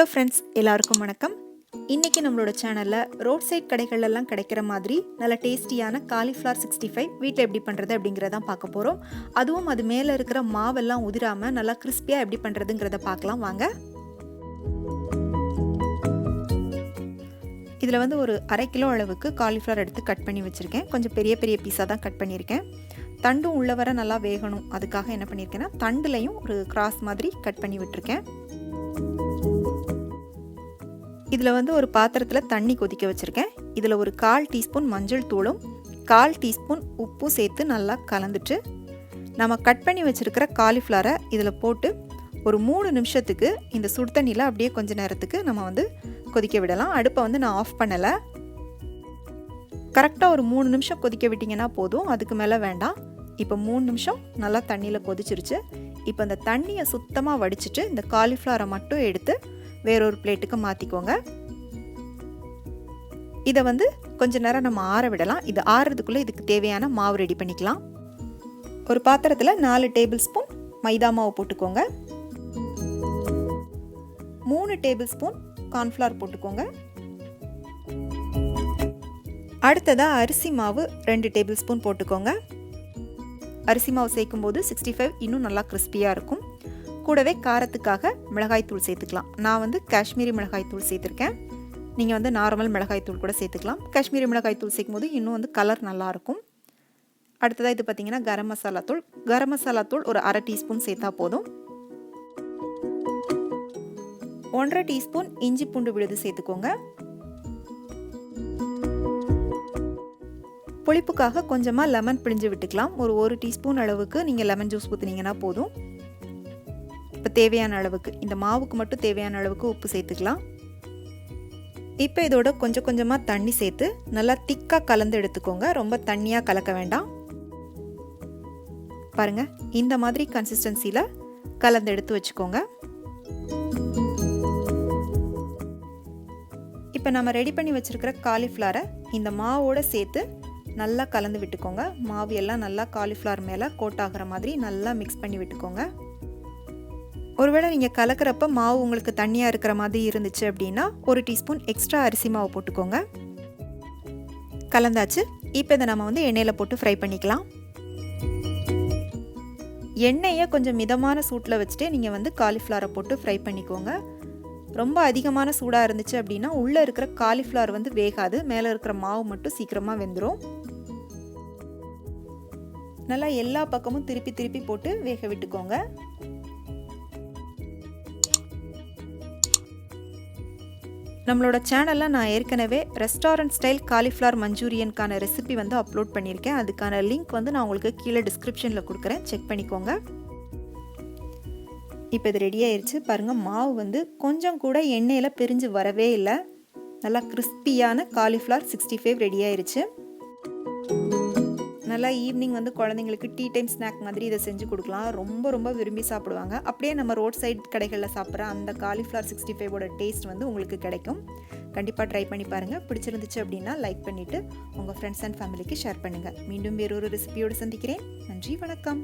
Hello friends, எல்லாருக்கும் வணக்கம். இன்றைக்கி நம்மளோட சேனலில் ரோட் சைட் கடைகளெல்லாம் கிடைக்கிற மாதிரி நல்ல டேஸ்டியான காலிஃப்ளவர் 65 வீட்டில் எப்படி பண்ணுறது அப்படிங்கிறதான் பார்க்க போகிறோம். அதுவும் அது மேலே இருக்கிற மாவெல்லாம் உதிராமல் நல்லா கிறிஸ்பியாக எப்படி பண்ணுறதுங்கிறத பார்க்கலாம் வாங்க. இதில் வந்து ஒரு 1/2 கிலோ அளவுக்கு காலிஃப்ளவர் எடுத்து கட் பண்ணி வச்சுருக்கேன். கொஞ்சம் பெரிய பெரிய பீஸாக தான் கட் பண்ணியிருக்கேன். தண்டும் உள்ள வர நல்லா வேகணும், அதுக்காக என்ன பண்ணியிருக்கேன்னா தண்டுலையும் ஒரு கிராஸ் மாதிரி கட் பண்ணி விட்டுருக்கேன். இதில் வந்து ஒரு பாத்திரத்தில் தண்ணி கொதிக்க வச்சுருக்கேன். இதில் ஒரு 1/4 டீஸ்பூன் மஞ்சள் தூளும் 1/4 டீஸ்பூன் உப்பும் சேர்த்து நல்லா கலந்துட்டு நம்ம கட் பண்ணி வச்சுருக்கிற காலிஃப்ளவரை இதில் போட்டு ஒரு 3 நிமிஷத்துக்கு இந்த சுடு தண்ணியில் அப்படியே கொஞ்ச நேரத்துக்கு நம்ம வந்து கொதிக்க விடலாம். அடுப்பை வந்து நான் ஆஃப் பண்ணலை. கரெக்டாக ஒரு 3 நிமிஷம் கொதிக்க விட்டிங்கன்னா போதும், அதுக்கு மேலே வேண்டாம். இப்போ 3 நிமிஷம் நல்லா தண்ணியில் கொதிச்சிருச்சு. இப்போ இந்த தண்ணியை சுத்தமாக வடிச்சிட்டு இந்த காலிஃப்ளவரை மட்டும் எடுத்து வேறொரு பிளேட்டுக்கு மாற்றிக்கோங்க. இதை வந்து கொஞ்ச நேரம் நம்ம ஆற விடலாம். இது ஆறுறதுக்குள்ளே இதுக்கு தேவையான மாவு ரெடி பண்ணிக்கலாம். ஒரு பாத்திரத்தில் 4 டேபிள் ஸ்பூன் மைதா மாவு போட்டுக்கோங்க. 3 டேபிள் ஸ்பூன் கார்ன்ஃப்ளவர் போட்டுக்கோங்க. அடுத்ததாக அரிசி மாவு 2 டேபிள் ஸ்பூன் போட்டுக்கோங்க. அரிசி மாவு சேர்க்கும் போது 65 இன்னும் நல்லா கிறிஸ்பியாக இருக்கும். கூடவே காரத்துக்காக மிளகாய்த்தூள் சேர்த்துக்கலாம். நான் வந்து காஷ்மீரி மிளகாய்த்தூள் சேர்த்துருக்கேன். நீங்கள் வந்து நார்மல் மிளகாய்த்தூள் கூட சேர்த்துக்கலாம். காஷ்மீரி மிளகாய்த்தூள் சேர்க்கும் போது இன்னும் வந்து கலர் நல்லாயிருக்கும். அடுத்ததாக இது பார்த்திங்கன்னா கரம் மசாலா தூள். கரம் மசாலா தூள் ஒரு 1/2 டீஸ்பூன் சேர்த்தா போதும். 1/2 டீஸ்பூன் இஞ்சி பூண்டு விழுது சேர்த்துக்கோங்க. புளிப்புக்காக கொஞ்சமாக லெமன் பிழிஞ்சு விட்டுக்கலாம். ஒரு 1 டீஸ்பூன் அளவுக்கு நீங்கள் லெமன் ஜூஸ் ஊற்றுனீங்கன்னா போதும். இப்போ தேவையான அளவுக்கு, இந்த மாவுக்கு மட்டும் தேவையான அளவுக்கு உப்பு சேர்த்துக்கலாம். இப்போ இதோட கொஞ்சம் கொஞ்சமாக தண்ணி சேர்த்து நல்லா திக்காக கலந்து எடுத்துக்கோங்க. ரொம்ப தண்ணியாக கலக்க வேண்டாம். பாருங்கள், இந்த மாதிரி கன்சிஸ்டன்சியில் கலந்து எடுத்து வச்சுக்கோங்க. இப்போ நம்ம ரெடி பண்ணி வச்சுருக்கிற காலிஃப்ளவரை இந்த மாவோடு சேர்த்து நல்லா கலந்து விட்டுக்கோங்க. மாவு எல்லாம் நல்லா காலிஃப்ளவர் மேலே கோட் ஆகிற மாதிரி நல்லா மிக்ஸ் பண்ணி விட்டுக்கோங்க. ஒருவேளை நீங்கள் கலக்கிறப்ப மாவு உங்களுக்கு தண்ணியாக இருக்கிற மாதிரி இருந்துச்சு அப்படின்னா 1 டீஸ்பூன் எக்ஸ்ட்ரா அரிசி மாவு போட்டுக்கோங்க. கலந்தாச்சு. இப்போ இதை நம்ம வந்து எண்ணெயில் போட்டு ஃப்ரை பண்ணிக்கலாம். எண்ணெயை கொஞ்சம் மிதமான சூட்டில் வச்சுட்டு நீங்கள் வந்து காலிஃப்ளவரை போட்டு ஃப்ரை பண்ணிக்கோங்க. ரொம்ப அதிகமான சூடாக இருந்துச்சு அப்படின்னா உள்ளே இருக்கிற காலிஃப்ளவர் வந்து வேகாது, மேலே இருக்கிற மாவு மட்டும் சீக்கிரமாக வெந்துடும். நல்லா எல்லா பக்கமும் திருப்பி திருப்பி போட்டு வேக விட்டுக்கோங்க. நம்மளோட சேனலில் நான் ஏற்கனவே ரெஸ்டாரண்ட் ஸ்டைல் காலிஃப்ளவர் மஞ்சூரியனுக்கான ரெசிபி வந்து அப்லோட் பண்ணியிருக்கேன். அதுக்கான லிங்க் வந்து நான் உங்களுக்கு கீழே டிஸ்கிரிப்ஷனில் கொடுக்குறேன், செக் பண்ணிக்கோங்க. இப்போ இது ரெடி ஆயிடுச்சு. பாருங்கள், மாவு வந்து கொஞ்சம் கூட எண்ணெயில் பிரிஞ்சு வரவே இல்லை. நல்லா கிறிஸ்பியான காலிஃப்ளவர் 65 ரெடி ஆயிடுச்சு. நல்லா ஈவினிங் வந்து குழந்தைங்களுக்கு டீ டைம் ஸ்நாக் மாதிரி இதை செஞ்சு கொடுக்கலாம். ரொம்ப ரொம்ப விரும்பி சாப்பிடுவாங்க. அப்படியே நம்ம ரோட் சைட் கடைகளில் சாப்பிட்ற அந்த காலிஃப்ளவர் 65ஓட டேஸ்ட் வந்து உங்களுக்கு கிடைக்கும். கண்டிப்பாக ட்ரை பண்ணி பாருங்கள். பிடிச்சிருந்துச்சு அப்படின்னா லைக் பண்ணிவிட்டு உங்கள் ஃப்ரெண்ட்ஸ் அண்ட் ஃபேமிலிக்கு ஷேர் பண்ணுங்கள். மீண்டும் வேறொரு ரெசிபியோடு சந்திக்கிறேன். நன்றி, வணக்கம்.